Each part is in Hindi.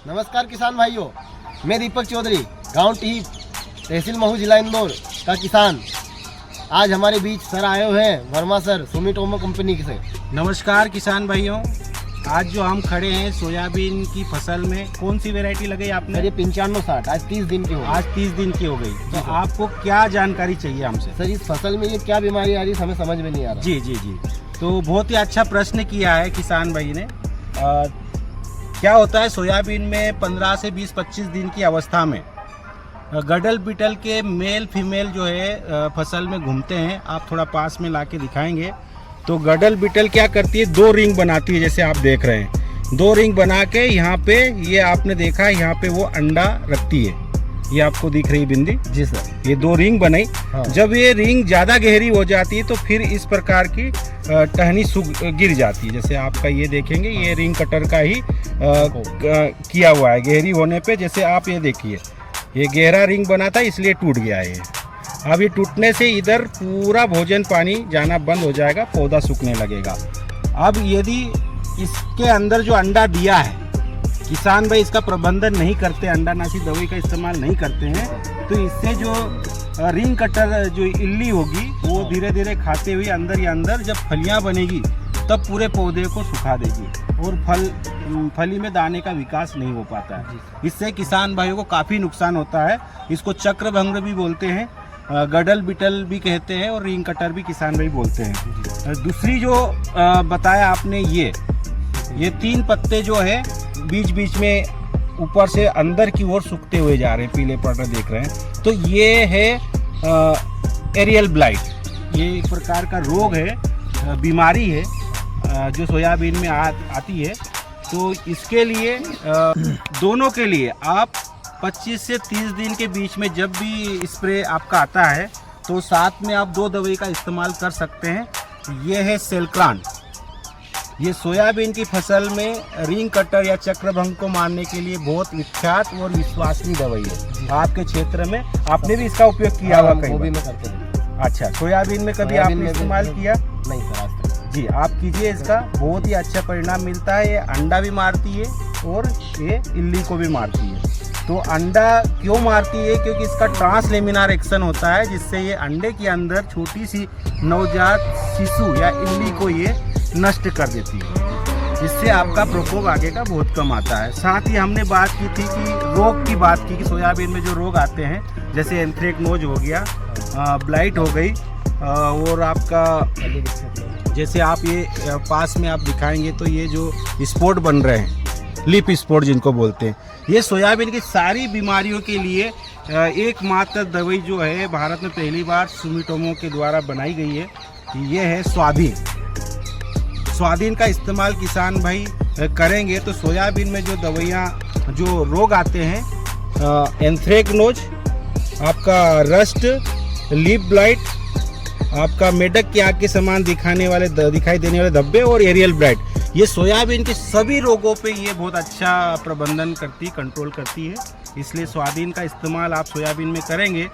नमस्कार किसान भाइयों, मैं दीपक चौधरी, गांव टीह, तहसील महू, जिला इंदौर का किसान। आज हमारे बीच सर आए हुए हैं वर्मा सर, सुमिटोमो कंपनी से। नमस्कार किसान भाइयों, आज जो हम खड़े हैं सोयाबीन की फसल में, कौन सी वैरायटी लगाई आपने? सर ये 9560 आज 30 दिन की हो गई। आज 30 दिन की हो गई। तो आपको क्या जानकारी चाहिए हमसे? सर इस फसल में ये क्या बीमारी आ रही है, हमें समझ में नहीं आ रहा। जी, तो बहुत ही अच्छा प्रश्न किया है किसान भाई ने। क्या होता है सोयाबीन में 15 से 20-25 दिन की अवस्था में गडल बिटल के मेल फीमेल जो है फसल में घूमते हैं। आप थोड़ा पास में लाके दिखाएंगे तो गडल बिटल क्या करती है, 2 रिंग बनाती है, जैसे आप देख रहे हैं। 2 रिंग बना के यहाँ पे, ये आपने देखा यहाँ पे वो अंडा रखती है, ये आपको दिख रही बिंदी। जी सर, ये 2 रिंग बनाई। हाँ। जब जब ये रिंग ज़्यादा गहरी हो जाती है तो फिर इस प्रकार की टहनी गिर जाती है। जैसे आपका ये देखेंगे, ये रिंग कटर का ही किया हुआ है गहरी होने पे। जैसे आप ये देखिए, ये गहरा रिंग बना था इसलिए टूट गया है। अब ये टूटने से इधर पूरा भोजन पानी जाना बंद हो जाएगा, पौधा सूखने लगेगा। अब यदि इसके अंदर जो अंडा दिया है, किसान भाई इसका प्रबंधन नहीं करते, अंडानाशी दवाई का इस्तेमाल नहीं करते हैं, तो इससे जो रिंग कटर जो इल्ली होगी वो धीरे धीरे खाते हुए अंदर ही अंदर जब फलियां बनेगी तब पूरे पौधे को सुखा देगी और फली में दाने का विकास नहीं हो पाता है। इससे किसान भाइयों को काफ़ी नुकसान होता है। इसको चक्रभंग भी बोलते हैं, गडल बिटल भी कहते हैं और रिंग कटर भी किसान भाई बोलते हैं। दूसरी जो बताया आपने, ये 3 पत्ते जो है बीच बीच में ऊपर से अंदर की ओर सूखते हुए जा रहे हैं, पीले पड़ रहे देख रहे हैं। तो ये है एरियल ब्लाइट। ये एक प्रकार का रोग है, बीमारी है जो सोयाबीन में आती है। तो इसके लिए दोनों के लिए आप 25 से 30 दिन के बीच में जब भी स्प्रे आपका आता है तो साथ में आप 2 दवाई का इस्तेमाल कर सकते हैं। ये है सेल्क्रान। ये सोयाबीन की फसल में रिंग कटर या चक्रभंग को मारने के लिए बहुत विख्यात और विश्वसनीय दवाई है। आपके क्षेत्र में आपने भी इसका उपयोग किया हुआ कहीं? वो भी मैं करते हैं। अच्छा, सोयाबीन में कभी आपने इस्तेमाल किया? नहीं सर, आज तक। जी, आप कीजिए, इसका बहुत ही अच्छा परिणाम मिलता है। ये अंडा भी मारती है और ये इल्ली को भी मारती है। तो अंडा क्यों मारती है? क्योंकि इसका ट्रांसलेमिनार एक्शन होता है, जिससे ये अंडे के अंदर छोटी सी नवजात शिशु या इल्ली को ये नष्ट कर देती है, जिससे आपका प्रकोप आगे का बहुत कम आता है। साथ ही हमने बात की थी कि रोग की बात की कि सोयाबीन में जो रोग आते हैं, जैसे एंथ्रेक्नोज हो गया, ब्लाइट हो गई, और आपका जैसे आप ये पास में आप दिखाएंगे तो ये जो स्पॉट बन रहे हैं, लिप स्पॉट जिनको बोलते हैं, ये सोयाबीन की सारी बीमारियों के लिए एकमात्र दवाई जो है भारत में पहली बार सुमिटोमो के द्वारा बनाई गई है, ये है स्वाधीन। स्वाधीन का इस्तेमाल किसान भाई करेंगे तो सोयाबीन में जो दवाइयाँ, जो रोग आते हैं, एंथ्रेक्नोज, आपका रस्ट, लिप ब्लाइट, आपका मेढक की आग के समान दिखाई देने वाले धब्बे और एरियल ब्लाइट, ये सोयाबीन के सभी रोगों पे ये बहुत अच्छा प्रबंधन कंट्रोल करती है। इसलिए स्वाधीन का इस्तेमाल आप सोयाबीन में करेंगे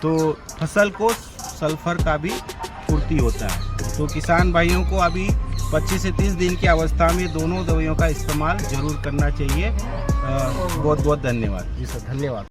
तो फसल को सल्फर का भी पूर्ति होता है। तो किसान भाइयों को अभी 25 से 30 दिन की अवस्था में दोनों दवाइयों का इस्तेमाल जरूर करना चाहिए। बहुत बहुत धन्यवाद। जी सर, धन्यवाद।